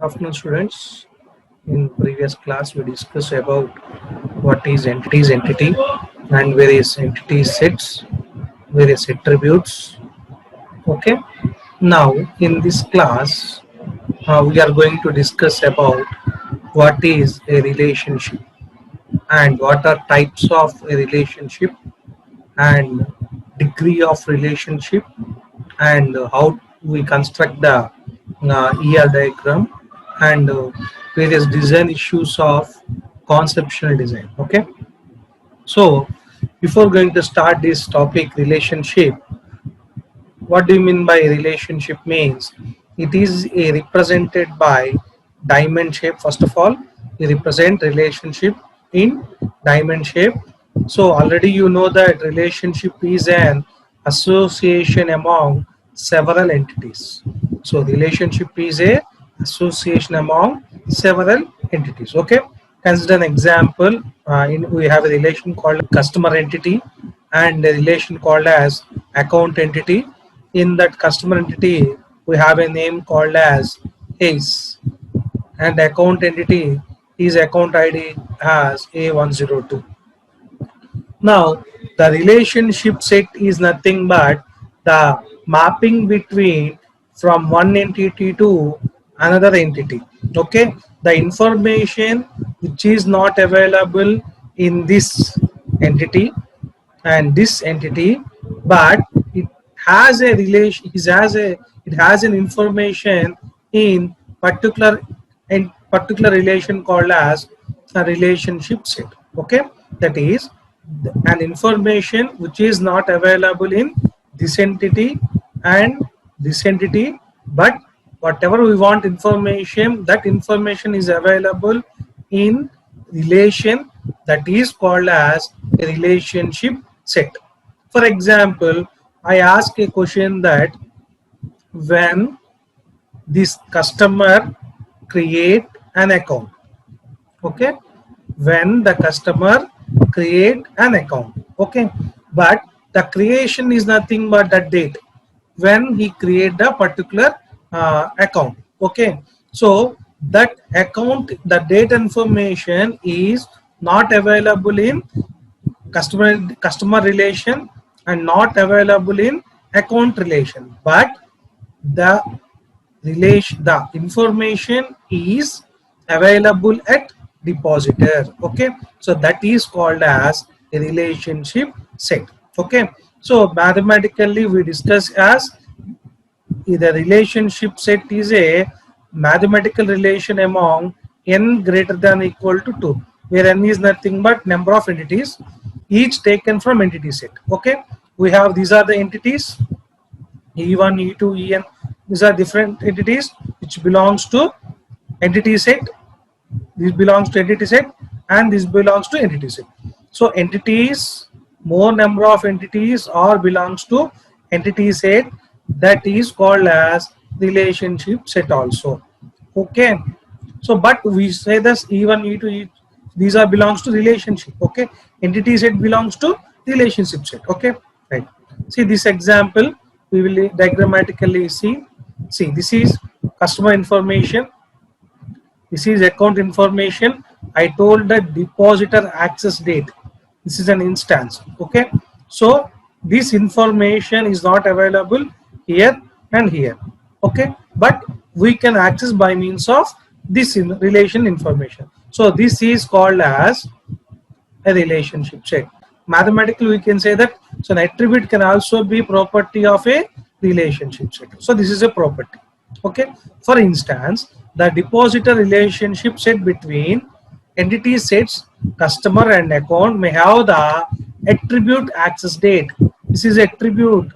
Afternoon, students. In previous class, we discussed about what is entity, and various entity sets, various attributes. Okay. Now, in this class, we are going to discuss about what is a relationship and what are types of a relationship and degree of relationship and how we construct the ER diagram and various design issues of conceptual design. Okay, so before going to start this topic relationship, what do you mean by relationship? Means it is a represented by diamond shape. First of all, we represent relationship in diamond shape. So already you know that relationship is an association among several entities. So relationship is a association among several entities. Okay, consider an example. We have a relation called customer entity and a relation called as account entity. In that customer entity, we have a name called as ACE, and account entity is account ID as A102. Now, the relationship set is nothing but the mapping between from one entity to another entity. Okay, the information which is not available in this entity and this entity, but it has a relation, it has an information in particular particular relation called as a relationship set. Okay, that is an information which is not available in this entity and this entity, but whatever we want information, that information is available in relation, that is called as a relationship set. For example, I ask a question that when this customer create an account, okay, when the customer create an account, okay, but the creation is nothing but the date when he create a particular account. Okay, so that account, the date information is not available in customer relation and not available in account relation, but the the information is available at depositor. Okay, so that is called as a relationship set. Okay, so mathematically we discuss as the relationship set is a mathematical relation among n greater than or equal to 2, where n is nothing but number of entities each taken from entity set. Okay, we have, these are the entities E1, E2, En. These are different entities which belongs to entity set. This belongs to entity set and this belongs to entity set. So entities, more number of entities or belongs to entity set, that is called as relationship set also. Okay, so but we say this E1, E2, these are belongs to relationship. Okay, entity set belongs to relationship set. Okay, right. See this example, we will diagrammatically see. See, this is customer information, this is account information. I told the depositor access date, this is an instance. Okay, so this information is not available here and here. Okay, but we can access by means of this relation information. So this is called as a relationship set. Mathematically we can say that, so an attribute can also be property of a relationship set. So this is a property. Okay, for instance, the depositor relationship set between entity sets customer and account may have the attribute access date. This is attribute.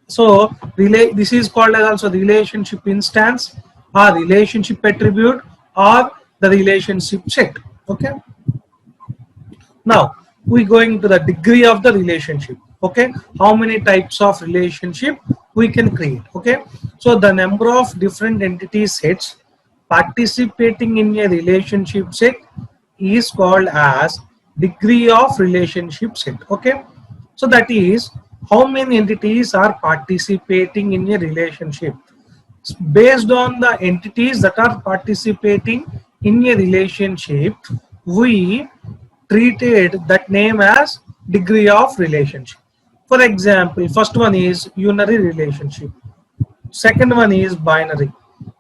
So this is called as also relationship instance or relationship attribute or the relationship set. Okay, now we going to the degree of the relationship. Okay, how many types of relationship we can create. Okay, so the number of different entity sets participating in a relationship set is called as degree of relationship set. Okay, so that is how many entities are participating in a relationship. Based on the entities that are participating in a relationship, we treated that name as degree of relationship. For example, first one is unary relationship, second one is binary,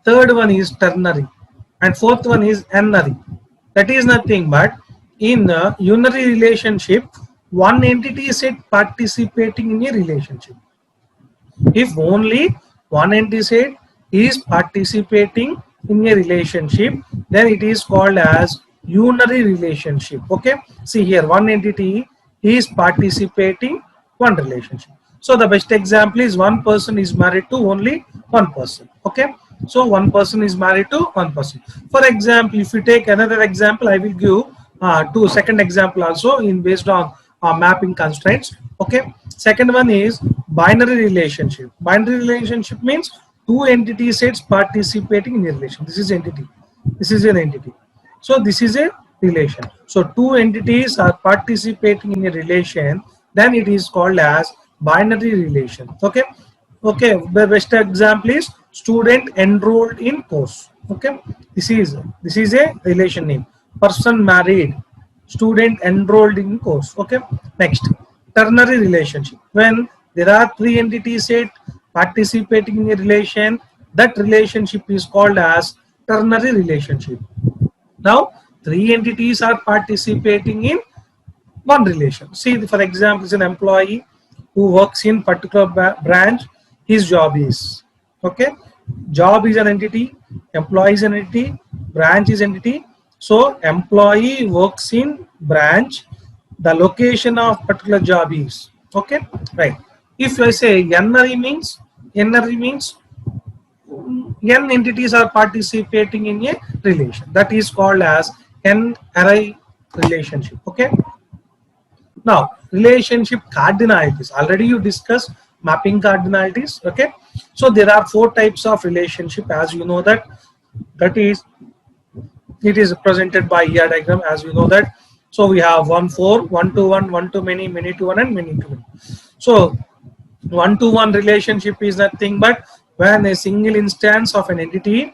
third one is ternary, and fourth one is n-ary. That is nothing but in a unary relationship, one entity set participating in a relationship. If only one entity is participating in a relationship, then it is called as unary relationship. Okay, see here, one entity is participating one relationship. So the best example is one person is married to only one person. Okay, so one person is married to one person. For example, if you take another example, I will give two second example also in based on mapping constraints. Okay, second one is binary relationship. Binary relationship means two entity sets participating in a relation. This is entity, this is an entity, so this is a relation. So two entities are participating in a relation, then it is called as binary relation. Okay, okay, the best example is student enrolled in course. Okay, this is a relation name. Person married, student enrolled in course. Okay, next, ternary relationship. When there are three entities set participating in a relation, that relationship is called as ternary relationship. Now three entities are participating in one relation. See, for example, is an employee who works in particular branch. His job is, okay, job is an entity, employee is an entity, branch is entity. So employee works in branch, the location of particular job is, okay, right. If I say n-ary means, n-ary means n entities are participating in a relation, that is called as n-ary relationship. Okay, now relationship cardinalities, already you discussed mapping cardinalities. Okay, so there are four types of relationship, as you know that, that is, it is represented by ER diagram, as you know that. So we have 1 4, 1 to 1, 1 to many, many to one, and many to many. So one-to-one relationship is nothing but when a single instance of an entity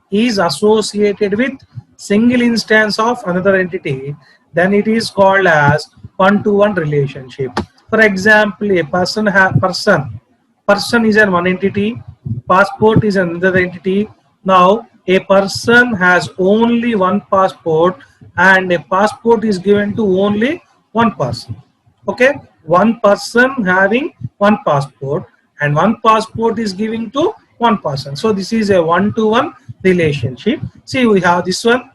is associated with single instance of another entity, then it is called as one-to-one relationship. For example, a person is an one entity, passport is another entity. Now a person has only one passport, and a passport is given to only one person. Okay, one person having one passport, and one passport is giving to one person. So this is a one-to-one relationship. See, we have this one.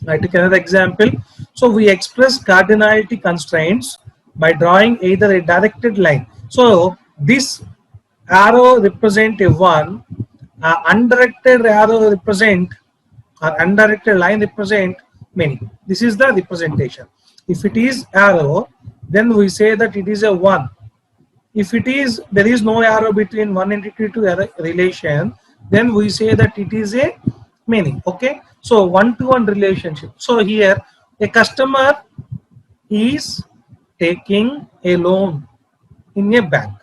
I took another example. So we express cardinality constraints by drawing either a directed line. So this arrow represent a one, undirected arrow represent, or undirected line represent many. This is the representation. If it is arrow, then we say that it is a one. If it is, there is no arrow between one entity to other relation, then we say that it is a many. Okay, so one-to-one relationship. So here a customer is taking a loan in a bank.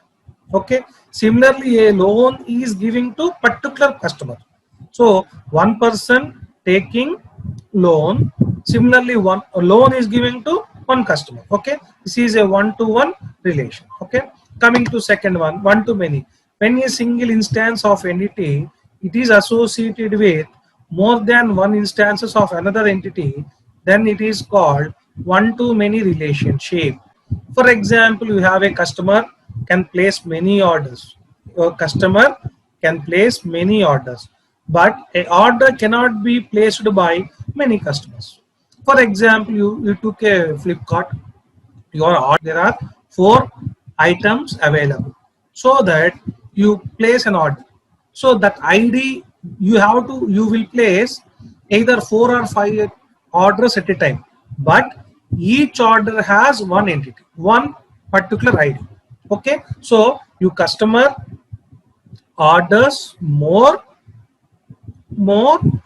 Okay, similarly a loan is giving to particular customer. So one person taking loan, similarly one loan is given to one customer. Okay, this is a one-to-one relation. Okay, coming to second one, one to many. When a single instance of entity it is associated with more than one instances of another entity, then it is called one to many relationship. For example, you have a customer can place many orders. A customer can place many orders, but a order cannot be placed by many customers. For example, you took a Flipkart, your order, there are 4 items available, so that you place an order. So that ID you will place either 4 or 5 orders at a time, but each order has one entity, one particular ID. Okay, so your customer orders more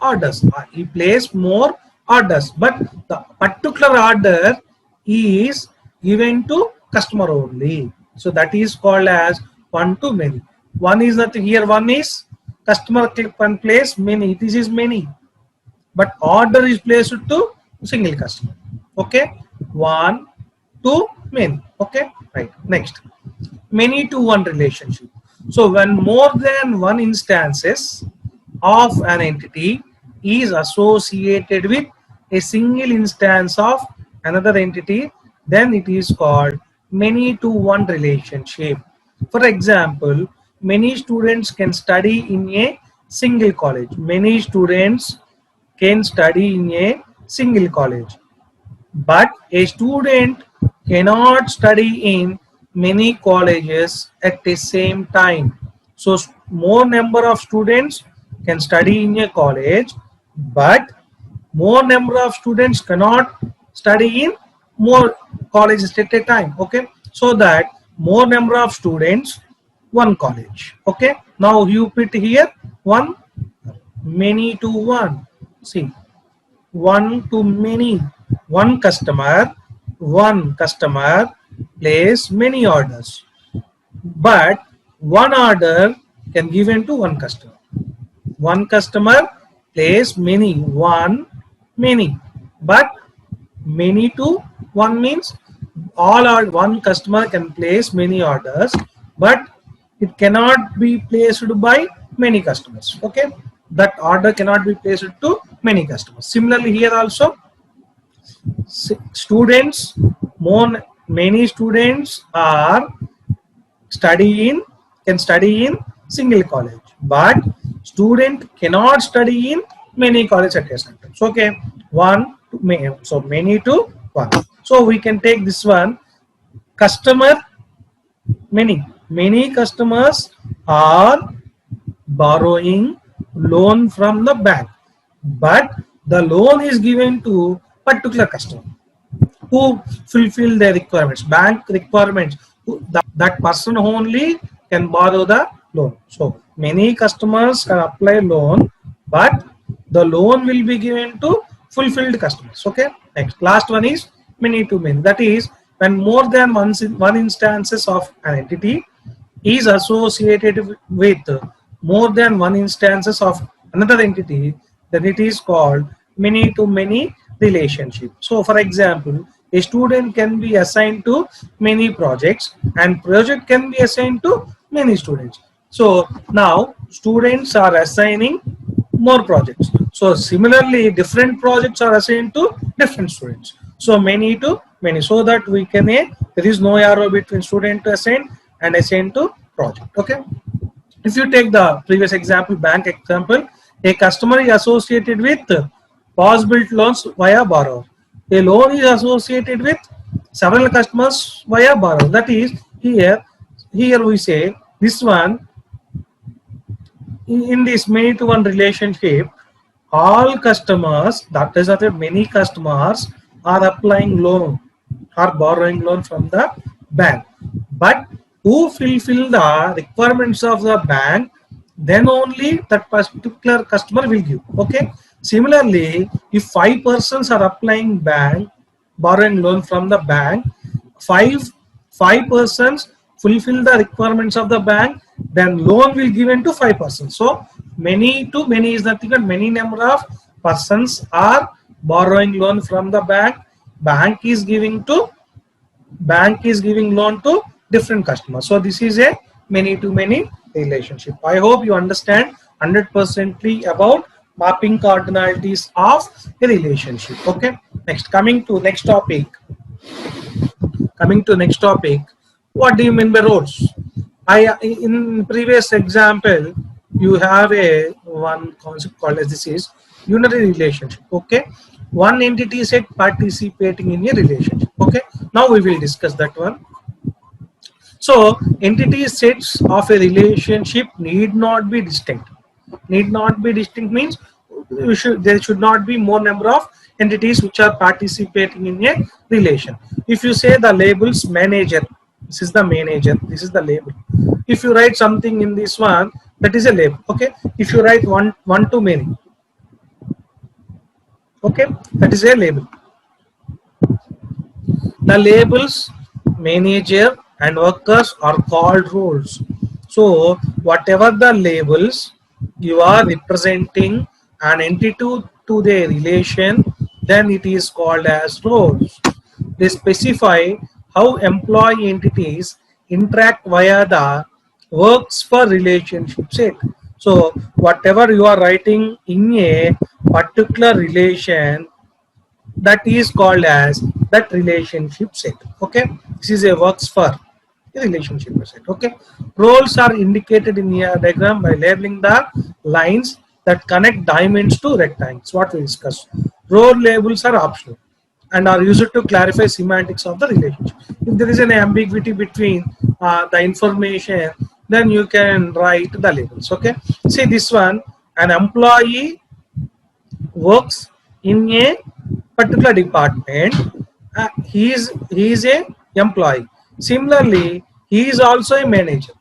orders, he places more orders, but the particular order is given to customer only. So that is called as one to many. One is nothing here, one is customer can place many. This is many, but order is placed to single customer. Okay, one to many. Okay, right. Next, many to one relationship. So when more than one instances of an entity is associated with a single instance of another entity, then it is called many to one relationship. For example, many students can study in a single college. Many students can study in a single college, but a student cannot study in many colleges at the same time. So more number of students can study in a college, but more number of students cannot study in more colleges at a time. Okay, so that more number of students, one college. Okay, now you put here one, many to one. See, one to many. One customer place many orders, but one order can given to one customer. One customer place many, many, but many to one means all are one customer can place many orders, but it cannot be placed by many customers. Okay, that order cannot be placed to many customers. Similarly here also, students, many students are can study in single college, but student cannot study in many colleges at a time. So okay, one to many, so many to one. So we can take this one, customer, many customers are borrowing loan from the bank, but the loan is given to particular customer who fulfill their requirements, bank requirements. That person only can borrow the loan. So many customers can apply loan, but the loan will be given to fulfilled customers. Okay, next, last one is many to many. That is when more than one instances of an entity is associated with more than one instances of another entity, then it is called many to many relationship. So for example, a student can be assigned to many projects and project can be assigned to many students. So now students are assigning more projects. So similarly, different projects are assigned to different students. So many to many, so that we can there is no arrow between student to assign and assign to project. Okay. If you take the previous example, bank example, a customer is associated with pause-built loans via borrower. A loan is associated with several customers via borrower. That is here we say this one, in this many to one relationship, all customers, that is that many customers are applying loan or borrowing loan from the bank, but who fulfill the requirements of the bank, then only that particular customer will give. Okay, similarly, if 5 persons are applying bank borrowing loan from the bank, five persons fulfill the requirements of the bank, then loan will given to 5 persons. So many to many is nothing but many number of persons are borrowing loan from the bank. Bank is giving loan to different customers. So this is a many to many relationship. I hope you understand 100% about mapping cardinalities of a relationship. Okay, next, coming to next topic, what do you mean by roles? In previous example, you have a one concept called as this is unary relationship. Okay, one entity set participating in a relationship. Okay, now we will discuss that one. So entity sets of a relationship need not be distinct. Need not be distinct means there should not be more number of entities which are participating in a relation. If you say the labels manager, this is the manager, this is the label. If you write something in this one, that is a label. Okay, if you write one to many, okay, that is a label. The labels manager and workers are called roles. So whatever the labels you are representing an entity to the relation, then it is called as roles. They specify how employee entities interact via the works for relationship set. So whatever you are writing in a particular relation, that is called as that relationship set. Okay, this is a works for a relationship set. Okay, roles are indicated in the diagram by labeling the lines that connect diamonds to rectangles. What we discussed, role labels are optional and are used to clarify semantics of the relationship. If there is an ambiguity between the information, then you can write the labels. Okay, see this one, an employee works in a particular department. He is a employee. Similarly, he is also a manager.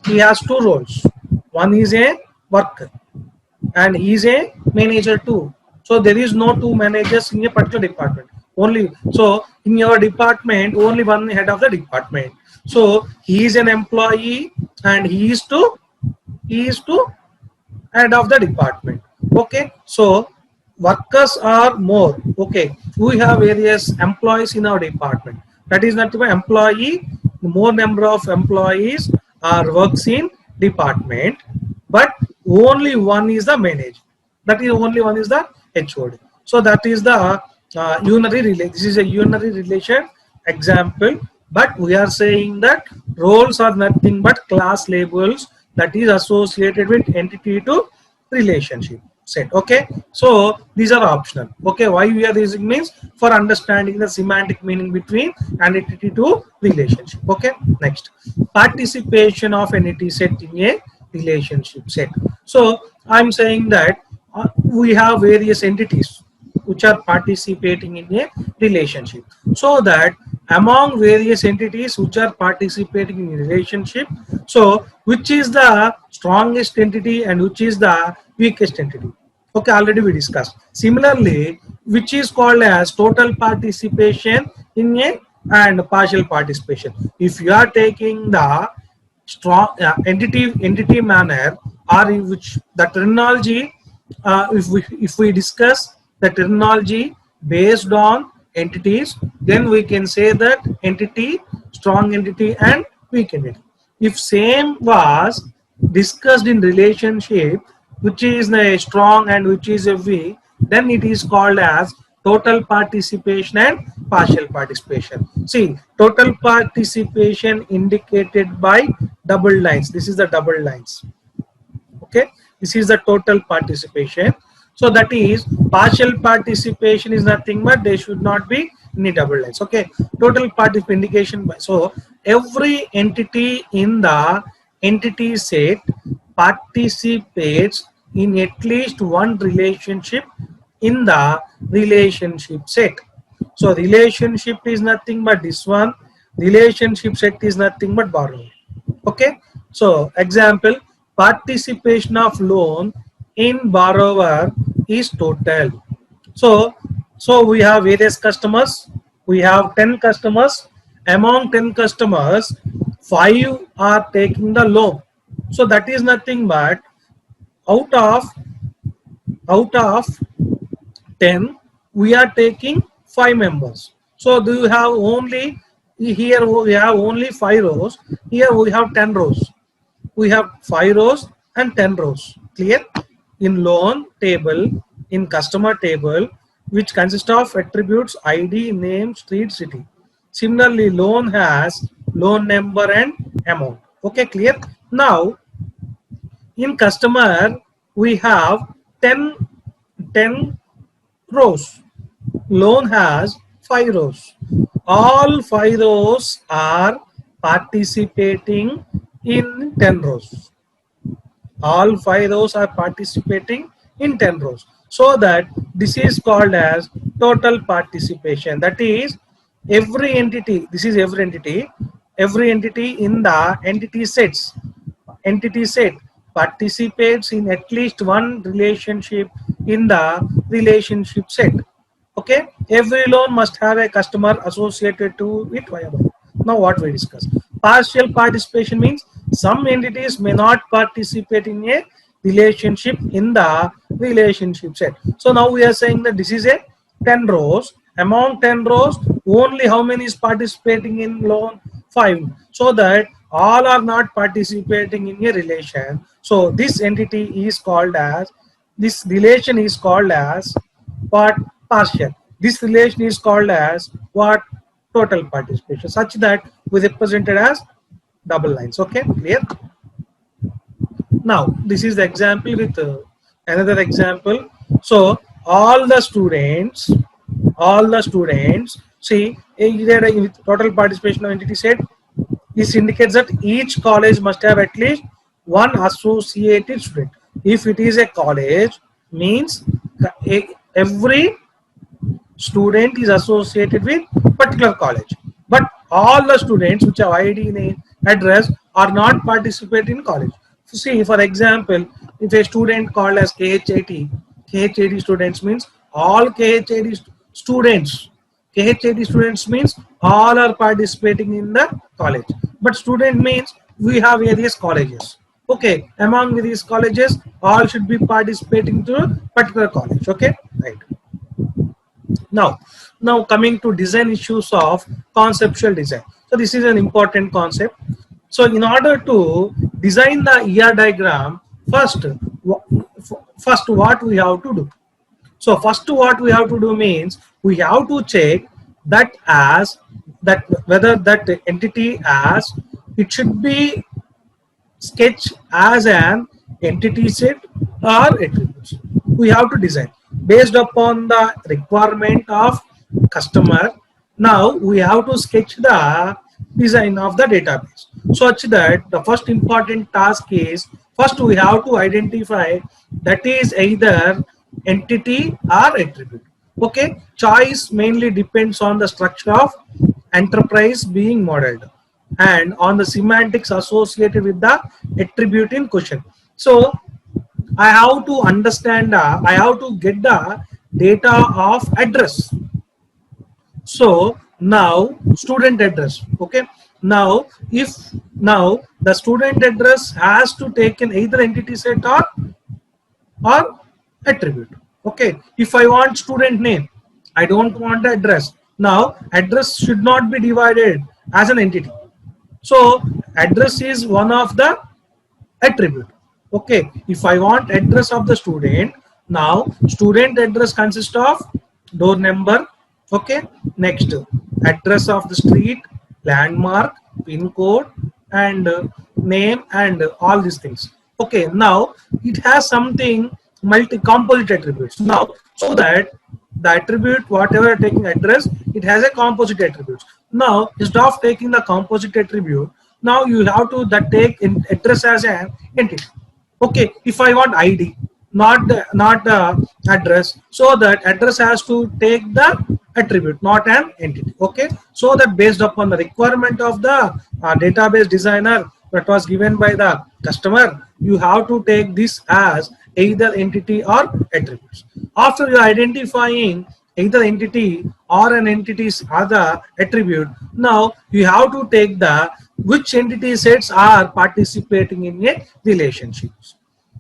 He has two roles. One is a worker and he is a manager too. So there is no two managers in a particular department. Only so in your department, only one head of the department. So he is an employee and he is to head of the department. Okay, so workers are more. Okay, we have various employees in our department. That is not the employee. More number of employees are works in department, but only one is the manager. That is only one is the HOD. So that is the unary relation. This is a unary relation example, but we are saying that roles are nothing but class labels that is associated with entity to relationship set. Okay, so these are optional. Okay, why we are using means for understanding the semantic meaning between an entity to relationship. Okay, next, participation of entity set in a relationship set. So I'm saying that we have various entities which are participating in a relationship, so that among various entities which are participating in a relationship, so which is the strongest entity and which is the weakest entity. Okay, already we discussed. Similarly, which is called as total participation in a and partial participation. If you are taking the strong entity manner, or in which the terminology, if we discuss the terminology based on entities, then we can say that entity, strong entity and weak entity. If same was discussed in relationship, which is a strong and which is a weak, then it is called as total participation and partial participation. See, total participation indicated by double lines. This is the double lines. Okay, this is the total participation. So that is partial participation is nothing but they should not be any double lines. Okay, total participation indication by, so every entity in the entity set participates in at least one relationship in the relationship set. So relationship is nothing but this one, relationship set is nothing but borrowing. Okay, so example, participation of loan in borrower is total. So we have various customers, we have 10 customers. Among 10 customers, 5 are taking the loan. So that is nothing but out of 10 we are taking 5 members. So do you have only, here we have only 5 rows, here we have 10 rows. We have 5 rows and 10 rows. Clear? In loan table, in customer table, which consists of attributes ID, name, street, city. Similarly, loan has loan number and amount. Okay, clear? Now in customer we have 10 rows. Loan has 5 rows. All 5 rows are participating in 10 rows. All 5 rows are participating in 10 rows. So that this is called as total participation. That is every entity, this is every entity in the entity set participates in at least one relationship in the relationship set. Okay, every loan must have a customer associated to it via loan. Now what we discuss, partial participation means some entities may not participate in a relationship in the relationship set. So now we are saying that this is a 10 rows. Among 10 rows, only how many is participating in loan? 5. So that all are not participating in a relation. So this entity is called as, this relation is called as what? Partial. This relation is called as what? Total participation, such that we represented as double lines. Okay, clear? Now this is the example with another example. So all the students see either with total participation of entity set, this indicates that each college must have at least one associated student. If it is a college, means every student is associated with particular college, but all the students which have ID name address are not participating in college. So see, for example, if a student called as KH80 students means all KH80 students. KH80 students means all are participating in the college, but student means we have various colleges. Okay, among these colleges, all should be participating to a particular college. Okay, right. Now coming to design issues of conceptual design. So this is an important concept. So in order to design the ER diagram, first what we have to do? So first what we have to do means we have to check that as that whether that entity as it should be sketched as an entity set or attributes. We have to design based upon the requirement of customer. Now we have to sketch the design of the database such that the first important task is, first we have to identify that is either entity or attribute. Okay, choice mainly depends on the structure of enterprise being modeled and on the semantics associated with the attribute in question. So I have to understand, I have to get the data of address. So now student address. Okay, now the student address has to take in either entity set or attribute. Okay, if I want student name, I don't want the address. Now address should not be divided as an entity. So address is one of the attribute. Okay, if I want address of the student, now student address consists of door number. Okay, next address of the street, landmark, pin code, and name, and all these things. Okay, now it has something multi-composite attributes. Now, so that the attribute whatever taking address, it has a composite attributes. Now instead of taking the composite attribute, now you have to that take in address as an entity. Okay, if I want ID, not address, so that address has to take the attribute, not an entity. Okay, so that based upon the requirement of the database designer that was given by the customer, you have to take this as either entity or attributes. After you identifying either entity or an entity's other attribute, now you have to take the which entity sets are participating in a relationship.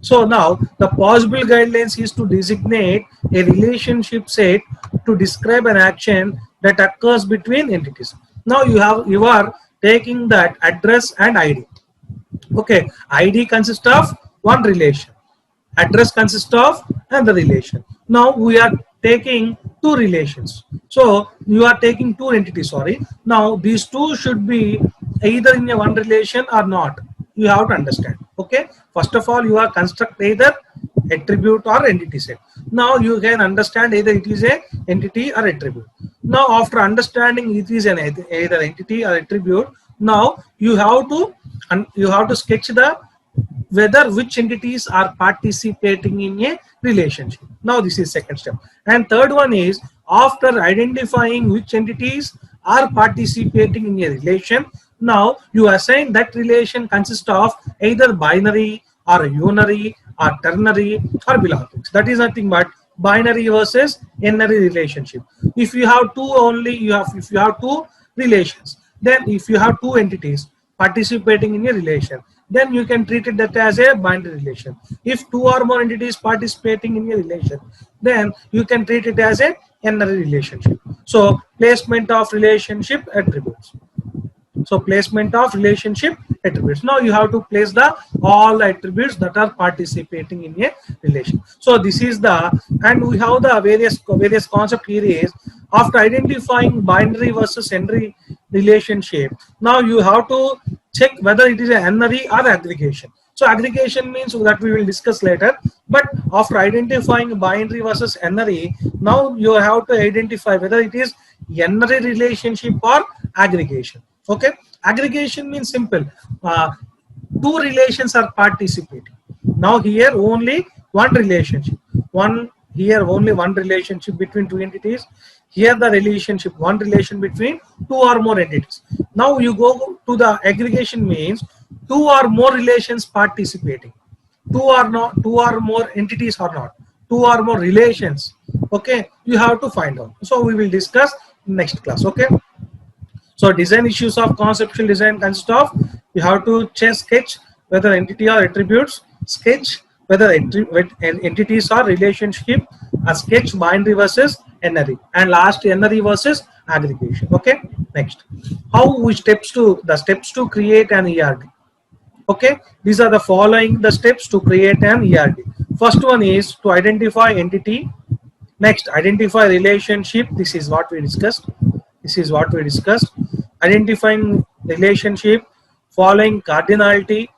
So now the possible guidelines is to designate a relationship set to describe an action that occurs between entities. Now you are taking that address and ID. Okay, ID consists of one relation, address consists of another relation. Now we are taking two relations. So you are taking two entities, sorry. Now these two should be either in a one relation or not. You have to understand. Okay, first of all you are construct either attribute or entity set. Now you can understand either it is a entity or attribute. Now after understanding it is an either entity or attribute, now you have to sketch the whether which entities are participating in a relationship. Now this is second step. And third one is after identifying which entities are participating in a relation, now you assign that relation consists of either binary or unary or ternary or belongings. That is nothing but binary versus n-ary relationship. If you have two only, if you have two relations, then if you have two entities participating in a relation, then you can treat it that as a binary relation. If two or more entities participating in a relation, then you can treat it as a n-ary relationship. So placement of relationship attributes. So placement of relationship attributes. Now you have to place the all attributes that are participating in a relation. So this is the, and we have the various concept here is, after identifying binary versus n-ary relationship, now you have to check whether it is a n-ary or aggregation. So aggregation means that we will discuss later, but after identifying binary versus n-ary, now you have to identify whether it is n-ary relationship or aggregation. Okay, aggregation means simple. Two relations are participating. Now here only one relationship. Only one relationship between two entities. Here the relationship, one relation between two or more entities. Now you go to the aggregation means two or more relations participating. Two or more entities or not. Two or more relations. Okay, you have to find out. So we will discuss next class. Okay. So design issues of conceptual design consist of, you have to sketch whether entity or attributes, sketch whether entities or relationship, a sketch binary versus n-ary, and last n-ary versus aggregation. Okay, next, how we steps to create an ERD. Okay, these are the following the steps to create an ERD. First one is to identify entity. Next, identify relationship. This is what we discussed. Identifying relationship, following cardinality.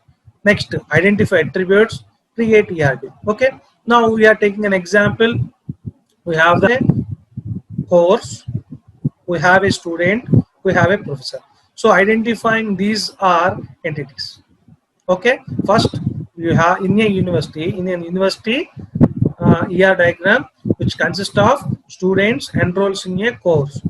Next, identify attributes, create ERD. Okay, now we are taking an example. We have the course, we have a student, we have a professor. So identifying these are entities. Okay, first you have in a university ER diagram, which consists of students enrolls in a course.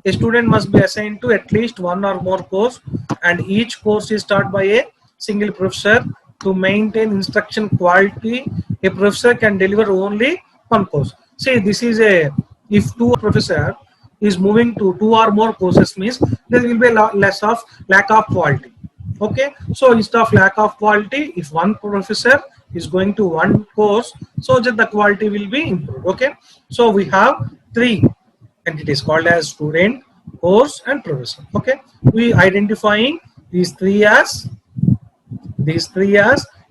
A student must be assigned to at least one or more course, and each course is taught by a single professor. To maintain instruction quality, a professor can deliver only one course. See, this is a, if two professor is moving to two or more courses means there will be a lack of quality. Okay, so instead of lack of quality, if one professor is going to one course, so that the quality will be improved. Okay, so we have three entities called as student, course, and professor. Okay, we identifying these three as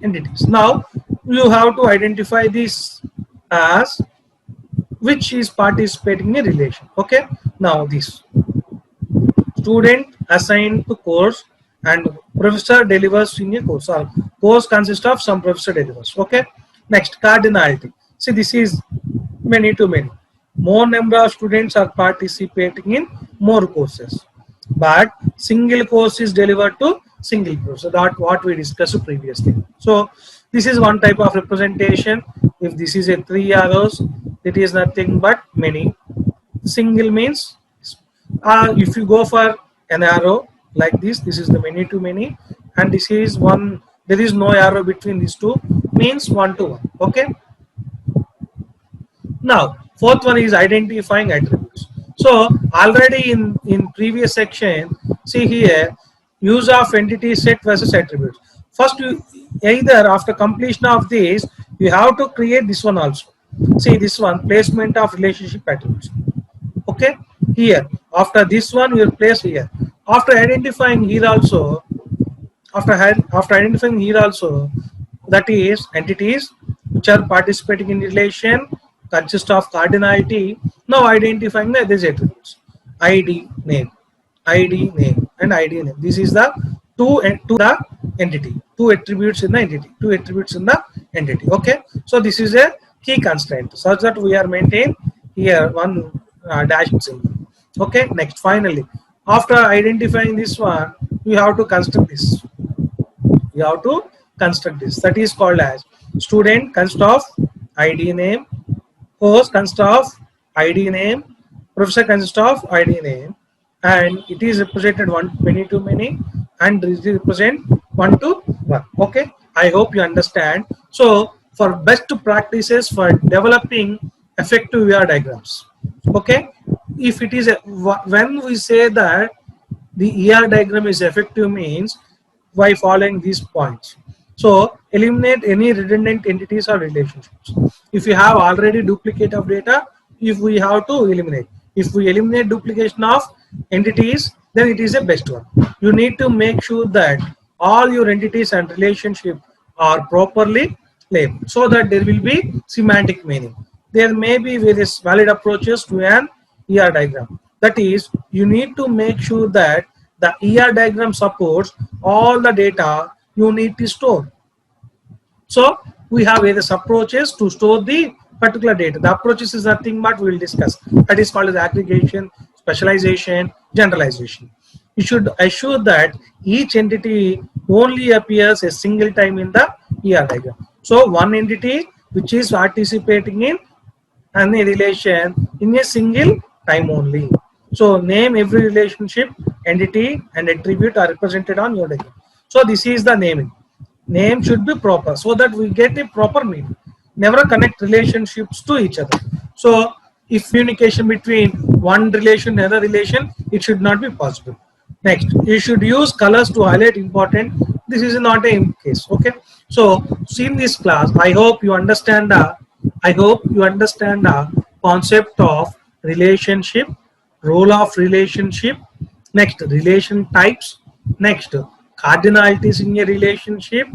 entities. Now you have to identify this as which is participating in a relation. Okay, now this student assigned to course and professor delivers in a course, or course consists of some professor delivers. Okay, next, cardinality. See, this is many to many. More number of students are participating in more courses, but single course is delivered to single professor. That what we discussed previously. So this is one type of representation. If this is a three arrows, it is nothing but many. Single means if you go for an arrow like this is the many to many, and this is one, there is no arrow between these two, means one to one. Okay, now fourth one is identifying attributes. So already in previous section, see here, use of entity set versus attributes. First, you either after completion of this, you have to create this one also. See this one, placement of relationship attributes. Okay, here after this one you will place here. After identifying here also, that is entities which are participating in relation consist of cardinality. Now identifying these attributes, ID name, and ID name. This is the two attributes in the entity. Okay, so this is a key constraint such that we are maintain here one dash symbol. Okay, next, finally, after identifying this one, you have to construct this. That is called as student consists of ID name, course consists of ID name, professor consists of ID name, and it is represented many to many, and it is represent one to one. Okay, I hope you understand. So for best practices for developing effective ER diagrams. Okay, if it is when we say that the ER diagram is effective means by following these points. So eliminate any redundant entities or relationships. If you have already duplicate of data, if we have to eliminate. If we eliminate duplication of entities, then it is a best one. You need to make sure that all your entities and relationship are properly labeled so that there will be semantic meaning. There may be various valid approaches to an ER diagram. That is, you need to make sure that the ER diagram supports all the data you need to store. So we have various approaches to store the particular data. The approaches is nothing but we will discuss. That is called as aggregation, specialization, generalization. You should assure that each entity only appears a single time in the ER diagram. So one entity which is participating in any relation in a single time only. So name every relationship, entity and attribute are represented on your diagram. So this is the naming. Name should be proper so that we get a proper meaning. Never connect relationships to each other. So if communication between one relation and another relation, it should not be possible. Next, you should use colors to highlight important. This is not a case. Okay. So see in this class, I hope you understand the concept of relationship, role of relationship, next relation types, next cardinalities in a relationship,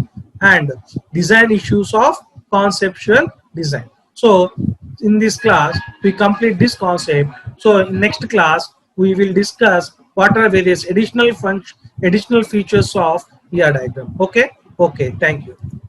and design issues of conceptual design. So in this class we complete this concept. So in next class we will discuss what are various additional features of ER diagram. Okay. Thank you.